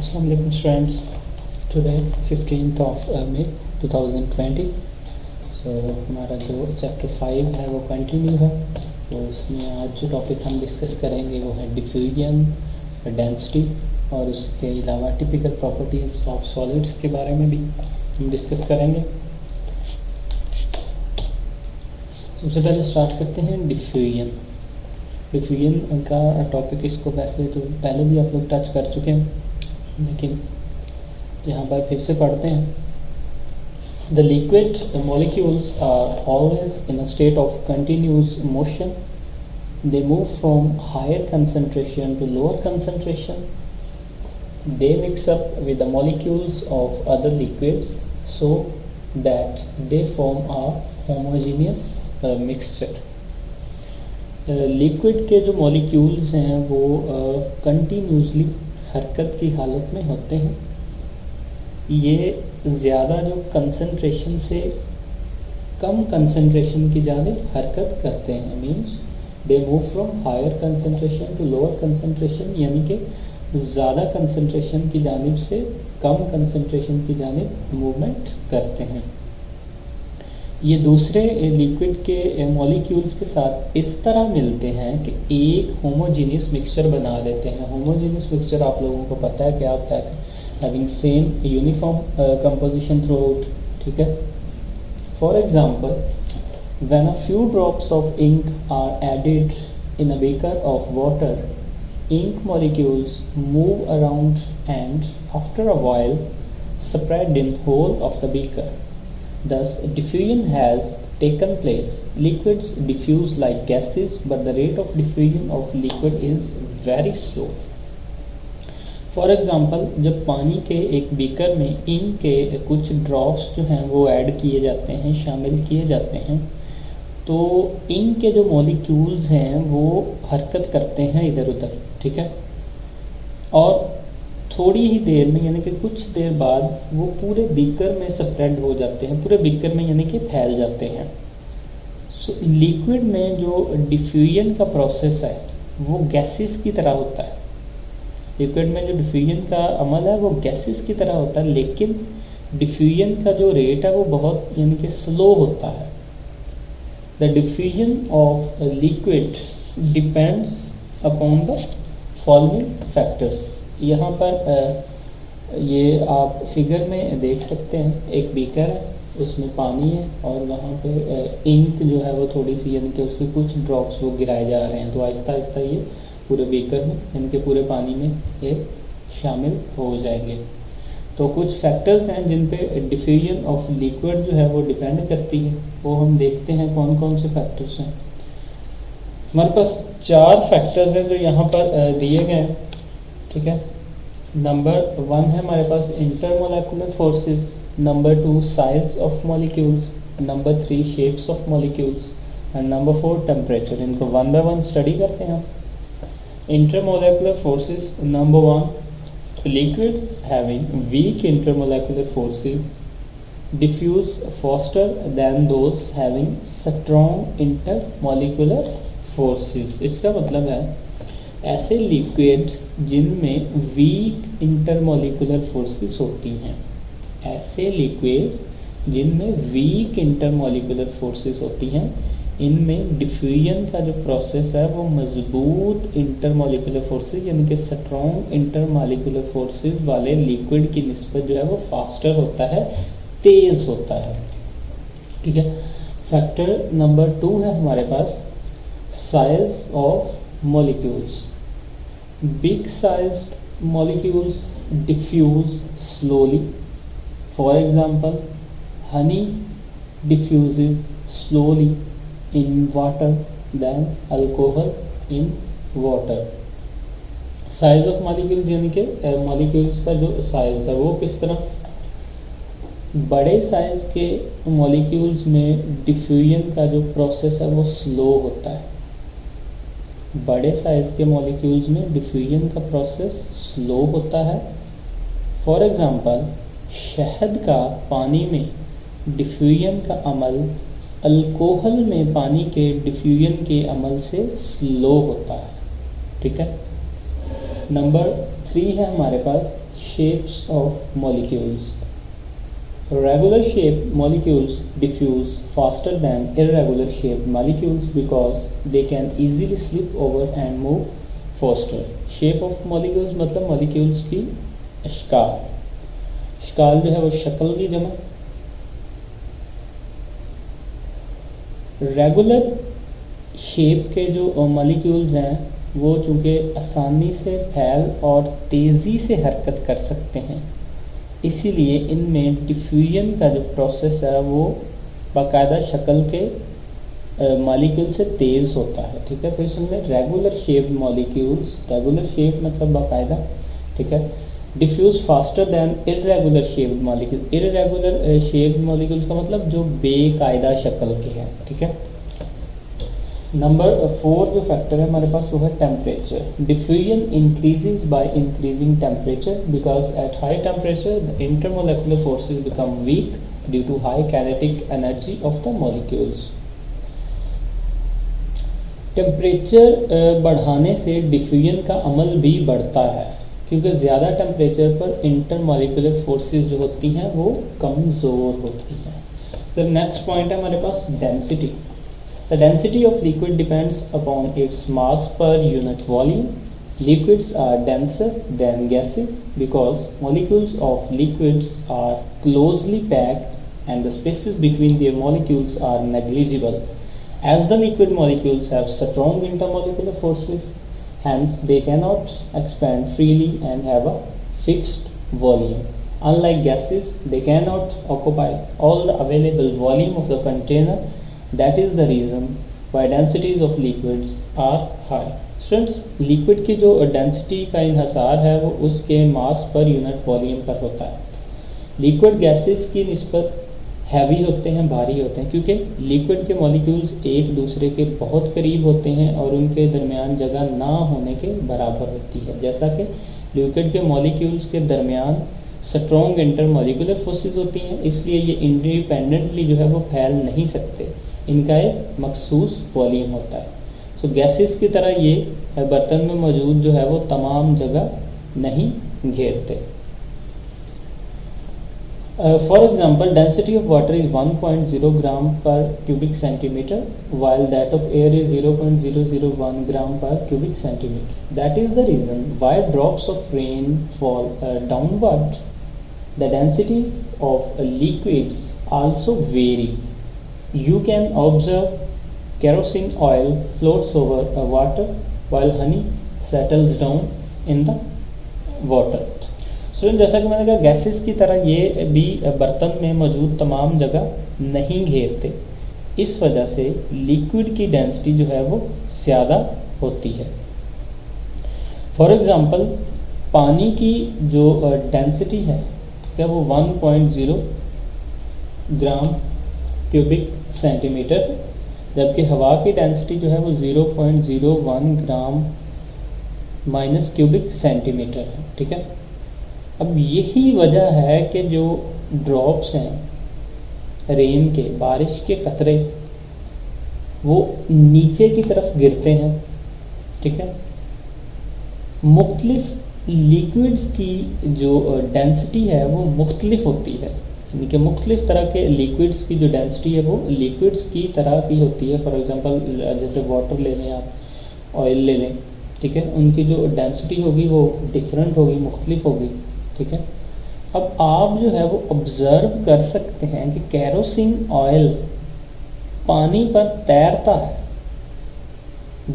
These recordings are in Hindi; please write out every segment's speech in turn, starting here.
Assalamu alaikum students. Today 15th of May 2020. So हमारा जो चैप्टर 5 है वो कंटिन्यू है। तो उसमें आज जो टॉपिक हम डिस्कस करेंगे वो है डिफ्यूजन, डेंसिटी और उसके अलावा टिपिकल प्रॉपर्टीज़ ऑफ सॉलिड्स के बारे में भी हम डिस्कस करेंगे। सबसे पहले स्टार्ट करते हैं डिफ्यूजन। डिफ्यूजन का टॉपिक इसको वैसे तो पहले भी आप लोग टच कर चुके हैं, लेकिन यहाँ पर फिर से पढ़ते हैं। The liquid molecules are always in a state of continuous motion. They move from higher concentration to lower concentration. They mix up with the molecules of other liquids so that they form a homogeneous mixture. Liquid के जो मॉलिक्यूल्स हैं वो कंटिन्यूसली हरकत की हालत में होते हैं। ये ज़्यादा जो कंसंट्रेशन से कम कंसंट्रेशन की जानिब हरकत करते हैं। Means they move from higher concentration to lower concentration, यानी कि ज़्यादा कंसंट्रेशन की जानिब से कम कंसंट्रेशन की जानिब मूवमेंट करते हैं। ये दूसरे लिक्विड के मॉलिक्यूल्स के साथ इस तरह मिलते हैं कि एक होमोजेनियस मिक्सचर बना देते हैं। होमोजेनियस मिक्सचर आप लोगों को पता है क्या होता है? Having same uniform composition throughout. ठीक है। For example, when a few drops of ink are added in a beaker of water, ink molecules move around and after a while spread in whole of the beaker. Thus, diffusion has taken place. Liquids diffuse like gases, but the rate of diffusion of liquid is very slow. For example, जब पानी के एक बीकर में इंक के कुछ ड्रॉप्स जो हैं वो ऐड किए जाते हैं, शामिल किए जाते हैं, तो इंक के जो मॉलिक्यूल्स हैं वो हरकत करते हैं इधर उधर। ठीक है। और थोड़ी ही देर में यानी कि कुछ देर बाद वो पूरे बीकर में स्प्रेड हो जाते हैं, पूरे बीकर में यानी कि फैल जाते हैं। सो लिक्विड में जो डिफ्यूजन का प्रोसेस है वो गैसेस की तरह होता है। लिक्विड में जो डिफ्यूजन का अमल है वो गैसेस की तरह होता है, लेकिन डिफ्यूजन का जो रेट है वो बहुत यानी कि स्लो होता है। The diffusion of liquid depends upon the following factors. यहाँ पर ये आप फिगर में देख सकते हैं, एक बीकर है, उसमें पानी है और वहाँ पे इंक जो है वो थोड़ी सी यानी कि उसके कुछ ड्रॉप्स वो गिराए जा रहे हैं। तो आहिस्ता आहिस्ता ये पूरे बीकर में यानी कि पूरे पानी में ये शामिल हो जाएंगे। तो कुछ फैक्टर्स हैं जिन पे डिफ्यूजन ऑफ लिक्विड जो है वो डिपेंड करती है। वो हम देखते हैं कौन कौन से फैक्टर्स हैं। हमारे पास 4 फैक्टर्स हैं जो यहाँ पर दिए गए हैं। ठीक है। नंबर 1 है हमारे पास intermolecular forces, number 2 size of molecules, number 3 shapes of molecules and number 4 temperature. इनको वन बाय वन स्टडी करते हैं। Intermolecular forces, number 1, liquids having weak intermolecular forces diffuse faster than those having strong intermolecular forces. इसका मतलब है ऐसे लिक्विड जिनमें वीक इंटरमोलिकुलर फोर्सेस होती हैं, ऐसे लिक्विड्स जिनमें वीक इंटरमोलिकुलर फोर्सेस होती हैं, इनमें डिफ्यूजन का जो प्रोसेस है वो मजबूत इंटरमोलिकुलर फोर्सेस यानी कि स्ट्रॉन्ग इंटरमोलिकुलर फोर्सेस वाले लिक्विड की निस्बत जो है वो फास्टर होता है, तेज़ होता है। ठीक है। फैक्टर नंबर 2 है हमारे पास size of molecules. Big sized molecules diffuse slowly. For example, honey diffuses slowly in water than alcohol in water. Size of molecules यानी कि molecules का जो size है वो किस तरह? बड़े साइज के molecules में diffusion का जो process है वो slow होता है। बड़े साइज के मॉलिक्यूल्स में डिफ्यूजन का प्रोसेस स्लो होता है। फॉर एग्जांपल, शहद का पानी में डिफ्यूजन का अमल अल्कोहल में पानी के डिफ्यूजन के अमल से स्लो होता है। ठीक है। नंबर 3 है हमारे पास shapes of molecules. Regular shaped molecules diffuse faster than irregular shaped molecules because they can easily slip over and move faster. Shape of molecules मतलब molecules की शक्ल, शक्ल जो है वो शक्ल की जमा। रेगुलर शेप के जो मॉलिक्यूल्स हैं वो चूँकि आसानी से फैल और तेज़ी से हरकत कर सकते हैं, इसीलिए इनमें डिफ्यूजन का जो प्रोसेस है वो बाकायदा शक्ल के मॉलिक्यूल से तेज़ होता है। ठीक है, फिर सुन लें, regular shaped molecules, regular shape मतलब बाकायदा, ठीक है, diffuse faster than irregular shaped molecule. Irregular shaped molecules का मतलब जो बेकायदा शक्ल के हैं। ठीक है, नंबर 4 जो फैक्टर है हमारे पास वो है temperature. Diffusion increases by increasing temperature because at high temperature the intermolecular forces become weak due to high kinetic energy of the molecules. Temperature बढ़ाने से डिफ्यूजन का अमल भी बढ़ता है क्योंकि ज़्यादा टेम्परेचर पर इंटरमोलेकुलर फोर्सेस जो होती हैं वो कमज़ोर होती हैं। सर नेक्स्ट पॉइंट है हमारे पास density. The density of liquid depends upon its mass per unit volume. Liquids are denser than gases because molecules of liquids are closely packed and the spaces between their molecules are negligible. As the liquid molecules have strong intermolecular forces, hence they cannot expand freely and have a fixed volume. Unlike gases, they cannot occupy all the available volume of the container. That is the reason why densities of liquids are high. Students, liquid की जो डेंसिटी का इन्हसार है वो उसके मास पर यूनिट वॉल्यूम पर होता है। लिक्विड गैसेस की निस्बत हैवी होते हैं, भारी होते हैं, क्योंकि लिक्विड के मॉलिक्यूल्स एक दूसरे के बहुत करीब होते हैं और उनके दरमियान जगह ना होने के बराबर होती है। जैसा कि लिक्विड के मॉलिक्यूल्स के दरमियान स्ट्रॉन्ग इंटरमॉलिकुलर फोर्सेस होती हैं, इसलिए ये इंडिपेंडेंटली जो है वो फैल नहीं सकते, इनका एक मखसूस वॉल्यूम होता है। सो गैसेस की तरह ये बर्तन में मौजूद जो है वो तमाम जगह नहीं घेरते। For example density of water is 1.0 ग्राम पर cubic centimetre while that of air is 0.001 gram per cubic centimeter. That is the reason why drops of rain fall downward. The densities of liquids also vary. You can observe kerosene oil floats over water while honey settles down in the water. Student, जैसा कि मैंने कहा गैसेस की तरह ये भी बर्तन में मौजूद तमाम जगह नहीं घेरते, इस वजह से लिक्विड की डेंसिटी जो है वो ज़्यादा होती है। फॉर एग्ज़ाम्पल पानी की जो डेंसिटी है क्या वो 1.0 ग्राम क्यूबिक सेंटीमीटर, जबकि हवा की डेंसिटी जो है वो 0.01 ग्राम माइनस क्यूबिक सेंटीमीटर है। ठीक है, अब यही वजह है कि जो ड्रॉप्स हैं रेन के, बारिश के कतरे, वो नीचे की तरफ गिरते हैं। ठीक है, मुख्तलिफ लिक्विड्स की जो डेंसिटी है वो मुख्तलिफ होती है, यानी कि मुख्तलिफ तरह के लिक्विड्स की जो डेंसिटी है वो लिक्विड्स की तरह की होती है। फॉर एग्जांपल जैसे वाटर ले लें आप, ऑयल ले लें, ठीक है, उनकी जो डेंसिटी होगी वो डिफरेंट होगी, मुख्तलिफ होगी। ठीक है, अब आप जो है वो ऑब्ज़र्व कर सकते हैं कि केरोसिन ऑयल पानी पर तैरता है,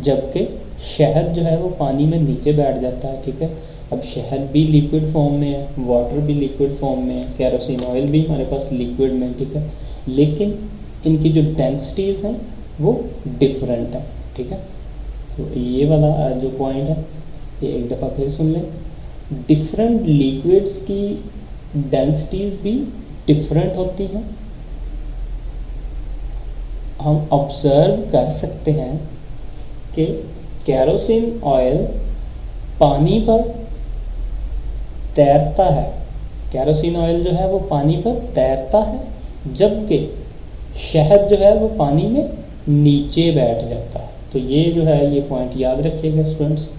जबकि शहद जो है वो पानी में नीचे बैठ जाता है। ठीक है, अब शहद भी लिक्विड फॉर्म में है, वाटर भी लिक्विड फॉर्म में है, केरोसिन ऑयल भी हमारे पास लिक्विड में। ठीक है, लेकिन इनकी जो डेंसिटीज़ हैं वो डिफरेंट है। ठीक है, तो ये वाला जो पॉइंट है ये एक दफ़ा फिर सुन लें, डिफरेंट लिक्विड्स की डेंसिटीज़ भी डिफरेंट होती हैं। हम ऑब्ज़र्व कर सकते हैं कि केरोसिन ऑयल पानी पर तैरता है, केरोसिन ऑयल जो है वो पानी पर तैरता है, जबकि शहद जो है वो पानी में नीचे बैठ जाता है। तो ये जो है ये पॉइंट याद रखिएगा स्टूडेंट्स।